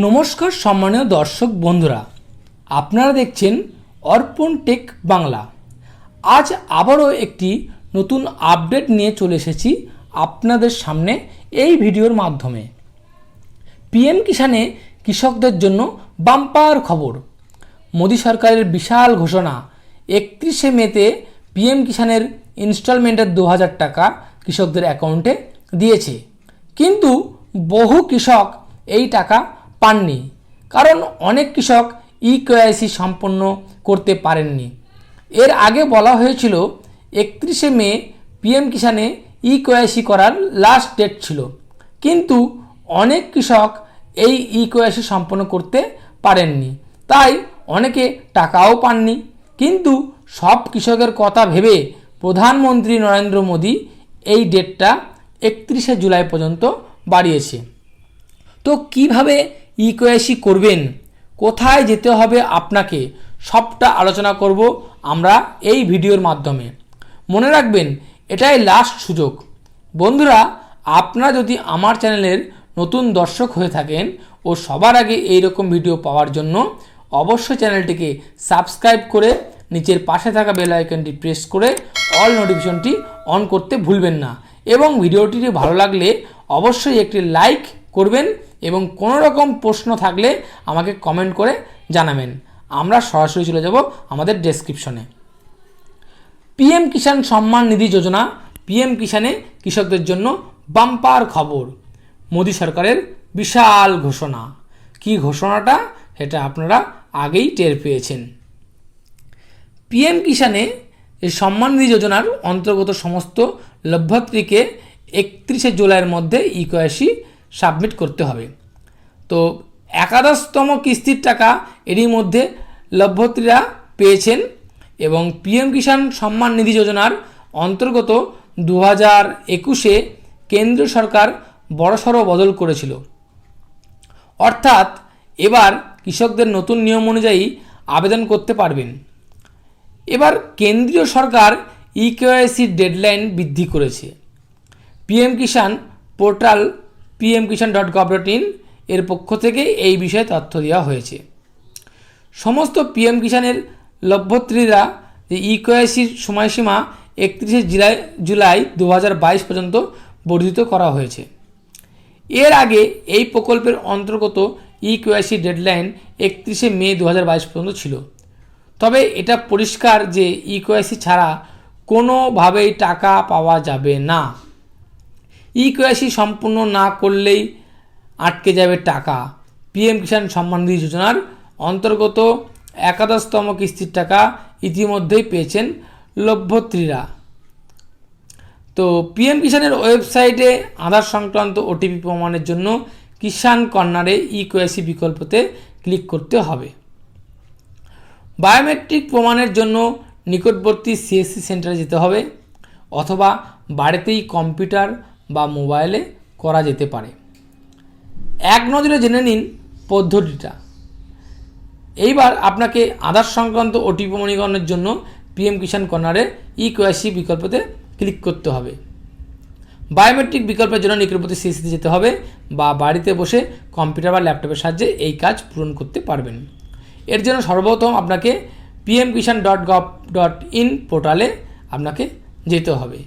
নমস্কার সম্মানীয় দর্শক বন্ধুরা, আপনারা দেখছেন অর্পণ টেক বাংলা। আজ আবারও একটি নতুন আপডেট নিয়ে চলে এসেছি আপনাদের সামনে এই ভিডিওর মাধ্যমে। পিএম কিষানে কৃষকদের জন্য বাম্পার খবর। মোদী সরকারের বিশাল ঘোষণা, 31শে মেতে পিএম কিষানের ইনস্টলমেন্টের 2000 টাকা কৃষকদের অ্যাকাউন্টে দিয়েছে। কিন্তু বহু কৃষক এই টাকা পাননি, কারণ অনেক কৃষক ইকেওয়াইসি সম্পন্ন করতে পারেননি। এর আগে বলা হয়েছিল 31শে মে পিএম কিষানে ইকেওয়াইসি করার লাস্ট ডেট ছিল, কিন্তু অনেক কৃষক এই ইকেওয়াইসি সম্পন্ন করতে পারেননি, তাই অনেকে টাকাও পাননি। কিন্তু সব কৃষকের কথা ভেবে প্রধানমন্ত্রী নরেন্দ্র মোদী এই ডেটটা 31শে জুলাই পর্যন্ত বাড়িয়েছে। তো কিভাবে ইকেওয়াইসি করবেন, কোথায় যেতে হবে আপনাকে, সবটা আলোচনা করব আমরা এই ভিডিওর মাধ্যমে। মনে রাখবেন, এটাই লাস্ট সুযোগ। বন্ধুরা, আপনারা যদি আমার চ্যানেলের নতুন দর্শক হয়ে থাকেন ও সবার আগে এই রকম ভিডিও পাওয়ার জন্য অবশ্যই চ্যানেলটিকে সাবস্ক্রাইব করে নিচের পাশে থাকা বেল আইকনটি প্রেস করে অল নোটিফিকেশনটি অন করতে ভুলবেন না। এবং ভিডিওটি ভালো লাগলে অবশ্যই একটি লাইক করবেন এবং কোনো রকম প্রশ্ন থাকলে আমাকে কমেন্ট করে জানাবেন। আমরা সরাসরি চলে যাব আমাদের ডেসক্রিপশনে। পিএম কিষাণ সম্মান নিধি যোজনা, পিএম কিষানে কৃষকদের জন্য বাম্পার খবর। মোদী সরকারের বিশাল ঘোষণা। কি ঘোষণাটা সেটা আপনারা আগেই টের পেয়েছেন। পিএম কিষানে এই সম্মান নিধি যোজনার অন্তর্গত সমস্ত লাভার্থীকে 31শে জুলাইয়ের মধ্যে ইকেওয়াইসি সাবমিট করতে হবে। তো একাদশতম কিস্তির টাকা এরই মধ্যে লাভার্থীরা পেয়েছেন এবং পিএম কিষাণ সম্মান নিধি যোজনার অন্তর্গত 2021-এ কেন্দ্র সরকার বড়সড় বদল করেছিল। অর্থাৎ এবার কৃষকদের নতুন নিয়ম অনুযায়ী আবেদন করতে পারবেন। এবার কেন্দ্রীয় সরকার ইকেওয়াইসির ডেডলাইন বৃদ্ধি করেছে। পিএম কিষাণ পোর্টাল pmkishan.gov.in এর পক্ষ থেকে এই বিষয়ে তথ্য দেওয়া হয়েছে। সমস্ত পিএম কিষাণের লাভার্থীরা ইকেওয়াইসির সময়সীমা 31শে জুলাই 2022 পর্যন্ত বর্ধিত করা হয়েছে। এর আগে এই প্রকল্পের অন্তর্গত ইকেওয়াইসি ডেডলাইন 31শে মে 2022 পর্যন্ত ছিল। তবে এটা পরিষ্কার যে ইকেওয়াইসি ছাড়া কোনোভাবেই টাকা পাওয়া যাবে না। ইকেওয়াইসি সম্পূর্ণ না করলেই আটকে যাবে টাকা। পিএম কিষাণ সম্মান নিধি যোজনার অন্তর্গত একাদশতম কিস্তির টাকা ইতিমধ্যেই পেয়েছেন লাভার্থীরা। তো পিএম কিষাণের ওয়েবসাইটে আধার সংক্রান্ত ওটিপি প্রমাণের জন্য কিষাণ কর্নারে ইকেওয়াইসি বিকল্পতে ক্লিক করতে হবে। বায়োমেট্রিক প্রমাণের জন্য নিকটবর্তী সিএসসি সেন্টারে যেতে হবে, অথবা বাড়িতেই কম্পিউটার বা মোবাইলে করা যেতে পারে। এক নজরে জেনে নিন পদ্ধতিটা। এইবার আপনাকে আধার সংক্রান্ত ওটিপি প্রমাণীকরণের জন্য পিএম কিষাণ কর্নারে ইকেওয়াইসি বিকল্পতে ক্লিক করতে হবে। বায়োমেট্রিক বিকল্পের জন্য নিকটবর্তী সিএসসিতে যেতে হবে বা বাড়িতে বসে কম্পিউটার বা ল্যাপটপের সাহায্যে এই কাজ পূরণ করতে পারবেন। এর জন্য সর্বপ্রথম আপনাকে pmkishan.gov.in পোর্টালে আপনাকে যেতে হবে।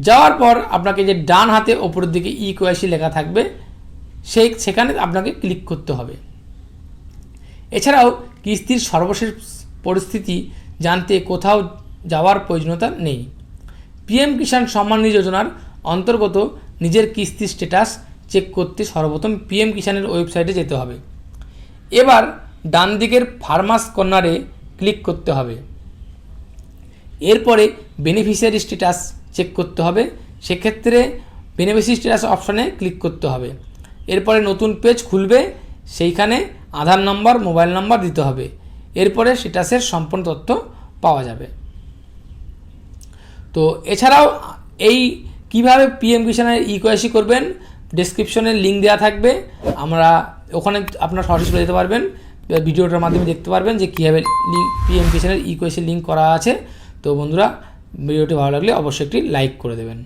যাওয়ার পর আপনাকে যে ডান হাতে ওপরের দিকে ইকেওয়াইসি লেখা থাকবে সেখানে আপনাকে ক্লিক করতে হবে। এছাড়াও কিস্তির সর্বশেষ পরিস্থিতি জানতে কোথাও যাওয়ার প্রয়োজনীয়তা নেই। পিএম কিষাণ সম্মান নিধি যোজনার অন্তর্গত নিজের কিস্তির স্ট্যাটাস চেক করতে সর্বপ্রথম পিএম কিষাণের ওয়েবসাইটে যেতে হবে। এবার ডান দিকের ফার্মার্স কর্নারে ক্লিক করতে হবে। এরপরে বেনিফিশিয়ারি স্ট্যাটাস চেক করতে হবে। সেক্ষেত্রে বেনিফিশিয়ারি স্ট্যাটাস অপশানে ক্লিক করতে হবে। এরপরে নতুন পেজ খুলবে, সেইখানে আধার নম্বর, মোবাইল নাম্বার দিতে হবে। এরপরে স্ট্যাটাসের সম্পূর্ণ তথ্য পাওয়া যাবে। তো এছাড়াও এই কিভাবে পিএম কিষাণের ইকেওয়াইসি করবেন ডেসক্রিপশনের লিঙ্ক দেওয়া থাকবে, আমরা ওখানে আপনারা সরাসরি যেতে পারবেন। ভিডিওটার মাধ্যমে দেখতে পারবেন যে কীভাবে পিএম কিষাণের ইকেওয়াইসি লিঙ্ক করা আছে। তো বন্ধুরা, ভিডিওটি ভালো লাগলে অবশ্যই একটি লাইক করে দেবেন।